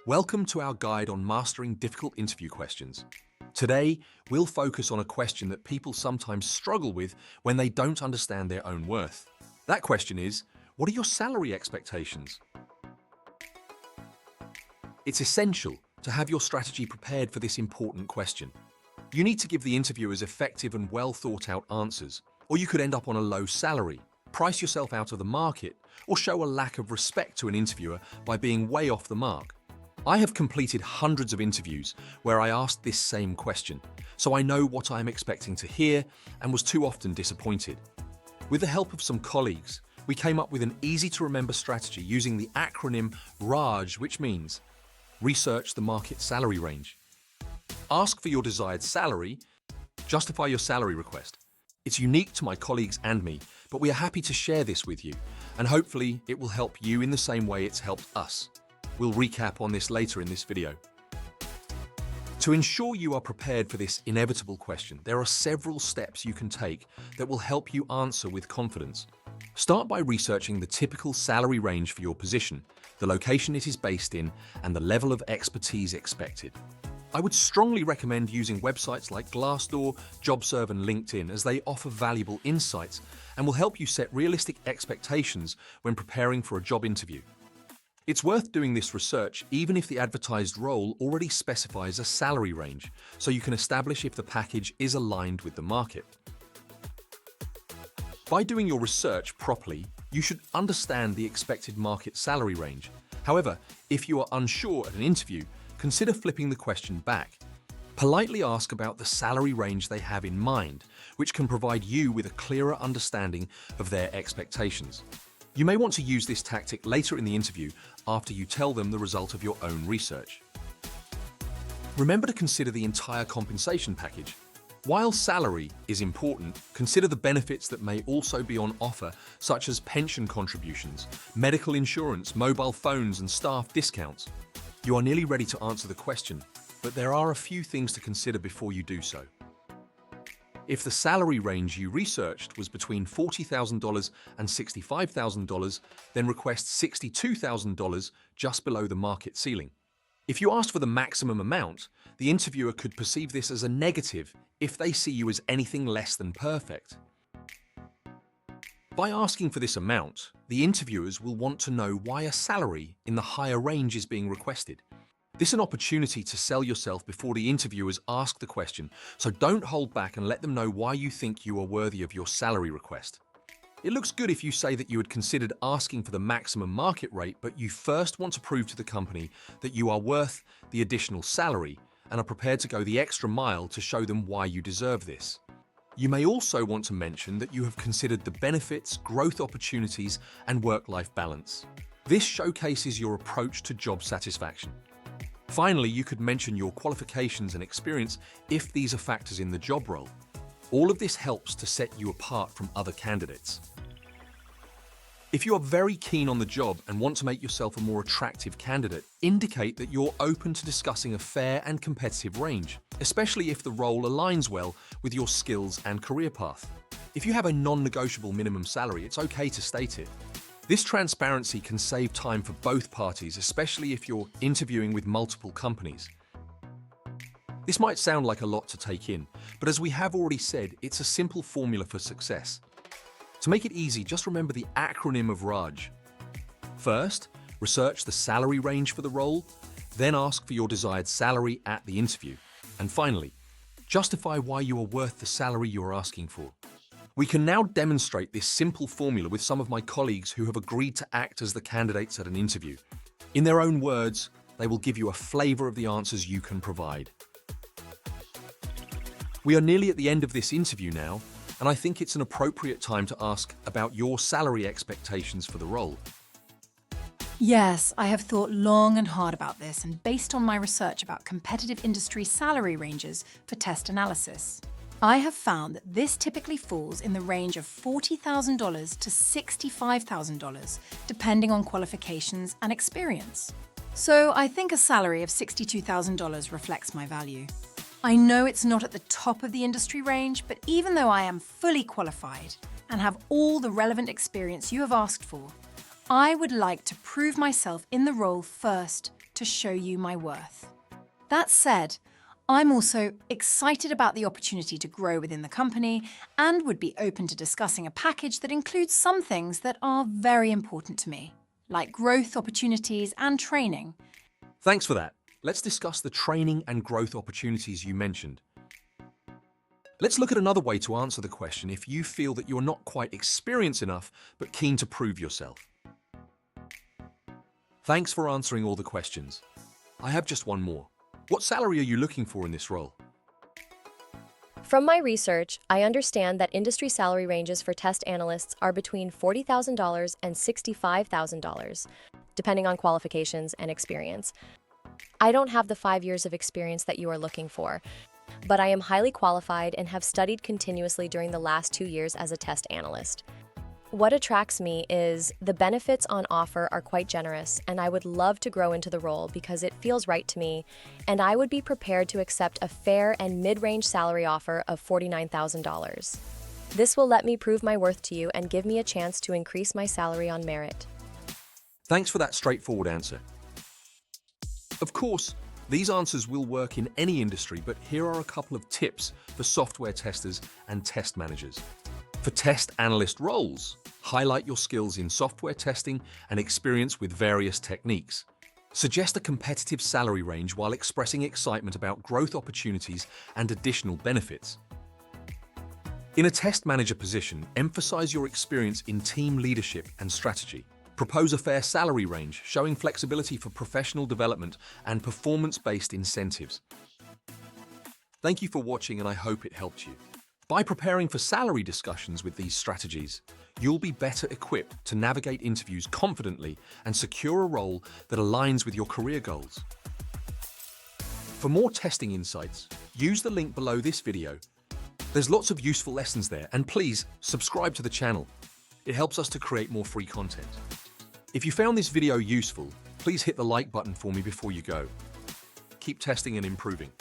Welcome to our guide on mastering difficult interview questions. Today, we'll focus on a question that people sometimes struggle with when they don't understand their own worth. That question is, what are your salary expectations? It's essential to have your strategy prepared for this important question. You need to give the interviewers effective and well thought out answers, or you could end up on a low salary, price yourself out of the market, or show a lack of respect to an interviewer by being way off the mark. I have completed hundreds of interviews where I asked this same question, so I know what I am expecting to hear and was too often disappointed. With the help of some colleagues, we came up with an easy-to-remember strategy using the acronym RAJ, which means Research the Market Salary Range. Ask for your desired salary, justify your salary request. It's unique to my colleagues and me, but we are happy to share this with you, and hopefully it will help you in the same way it's helped us. We'll recap on this later in this video. To ensure you are prepared for this inevitable question, there are several steps you can take that will help you answer with confidence. Start by researching the typical salary range for your position, the location it is based in, and the level of expertise expected. I would strongly recommend using websites like Glassdoor, JobServe, and LinkedIn as they offer valuable insights and will help you set realistic expectations when preparing for a job interview. It's worth doing this research even if the advertised role already specifies a salary range, so you can establish if the package is aligned with the market. By doing your research properly, you should understand the expected market salary range. However, if you are unsure at an interview, consider flipping the question back. Politely ask about the salary range they have in mind, which can provide you with a clearer understanding of their expectations. You may want to use this tactic later in the interview after you tell them the result of your own research. Remember to consider the entire compensation package. While salary is important, consider the benefits that may also be on offer, such as pension contributions, medical insurance, mobile phones, and staff discounts. You are nearly ready to answer the question, but there are a few things to consider before you do so. If the salary range you researched was between $40,000 and $65,000, then request $62,000 just below the market ceiling. If you asked for the maximum amount, the interviewer could perceive this as a negative if they see you as anything less than perfect. By asking for this amount, the interviewers will want to know why a salary in the higher range is being requested. This is an opportunity to sell yourself before the interviewers ask the question, so don't hold back and let them know why you think you are worthy of your salary request. It looks good if you say that you had considered asking for the maximum market rate, but you first want to prove to the company that you are worth the additional salary and are prepared to go the extra mile to show them why you deserve this. You may also want to mention that you have considered the benefits, growth opportunities, and work-life balance. This showcases your approach to job satisfaction. Finally, you could mention your qualifications and experience if these are factors in the job role. All of this helps to set you apart from other candidates. If you are very keen on the job and want to make yourself a more attractive candidate, indicate that you're open to discussing a fair and competitive range, especially if the role aligns well with your skills and career path. If you have a non-negotiable minimum salary, it's okay to state it. This transparency can save time for both parties, especially if you're interviewing with multiple companies. This might sound like a lot to take in, but as we have already said, it's a simple formula for success. To make it easy, just remember the acronym of RAJ. First, research the salary range for the role, then ask for your desired salary at the interview. And finally, justify why you are worth the salary you are asking for. We can now demonstrate this simple formula with some of my colleagues who have agreed to act as the candidates at an interview. In their own words, they will give you a flavor of the answers you can provide. We are nearly at the end of this interview now, and I think it's an appropriate time to ask about your salary expectations for the role. Yes, I have thought long and hard about this, and based on my research about competitive industry salary ranges for test analysis, I have found that this typically falls in the range of $40,000 to $65,000, depending on qualifications and experience. So I think a salary of $62,000 reflects my value. I know it's not at the top of the industry range, but even though I am fully qualified and have all the relevant experience you have asked for, I would like to prove myself in the role first to to show you my worth. That said, I'm also excited about the opportunity to grow within the company and would be open to discussing a package that includes some things that are very important to me, like growth opportunities and training. Thanks for that. Let's discuss the training and growth opportunities you mentioned. Let's look at another way to answer the question if you feel that you're not quite experienced enough but keen to prove yourself. Thanks for answering all the questions. I have just one more. What salary are you looking for in this role? From my research, I understand that industry salary ranges for test analysts are between $40,000 and $65,000, depending on qualifications and experience. I don't have the 5 years of experience that you are looking for, but I am highly qualified and have studied continuously during the last 2 years as a test analyst. What attracts me is the benefits on offer are quite generous, and I would love to grow into the role because it feels right to me, and I would be prepared to accept a fair and mid-range salary offer of $49,000. This will let me prove my worth to you and give me a chance to increase my salary on merit. Thanks for that straightforward answer. Of course, these answers will work in any industry, but here are a couple of tips for software testers and test managers. For test analyst roles, highlight your skills in software testing and experience with various techniques. Suggest a competitive salary range while expressing excitement about growth opportunities and additional benefits. In a test manager position, emphasize your experience in team leadership and strategy. Propose a fair salary range, showing flexibility for professional development and performance-based incentives. Thank you for watching, and I hope it helped you. By preparing for salary discussions with these strategies, you'll be better equipped to navigate interviews confidently and secure a role that aligns with your career goals. For more testing insights, use the link below this video. There's lots of useful lessons there, and please subscribe to the channel. It helps us to create more free content. If you found this video useful, please hit the like button for me before you go. Keep testing and improving.